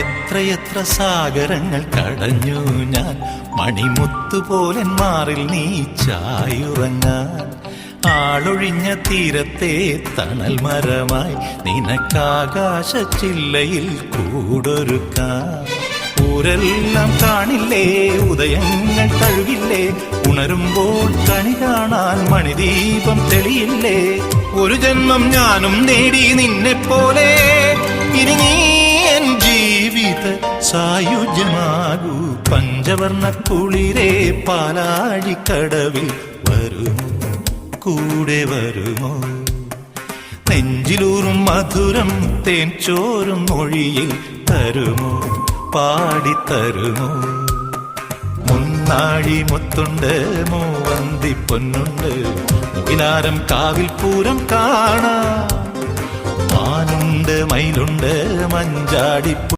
എത്രയെത്ര സാഗരങ്ങൾ കടഞ്ഞു ഞാൻ, മണിമുത്തുപോലെ മാറിൽ നീ ചായുറങ്ങാൻ. ആളൊഴിഞ്ഞ തീരത്തെ തണൽ മരമായി നിനക്കാകാശ ചില്ലയിൽ കൂടൊരുക്കാൻ. ഊരെല്ലാം കാണില്ലേ, ഉദയങ്ങൾ തഴുകില്ലേ, ഉണരുമ്പോൾ കണി കാണാൻ മണിദീപം തെളിയില്ലേ. ഒരു ജന്മം ഞാനും നേടി നിന്നെപ്പോലെ, ഇനി നീ എൻ ജീവിത സായുജ്യമാകൂ. പഞ്ചവർണ്ണ കുളിരേ പാലാഴിക്കടവിൽ വരുമോ, കൂടെ വരുമോ? നെഞ്ചിലൂറും മധുരം തേൻ ചോരും മൊഴിയിൽ തരുമോ, പാടിത്തരുമോ? മുന്നാഴി മുത്തുണ്ട്, മൂവന്തി പൊന്നുണ്ട്, മുകിലാരം കാവിൽ പൂരം കാണാം. മാനുണ്ട്, മയിലുണ്ട്, മഞ്ചാടിപ്പുലിയുണ്ട്,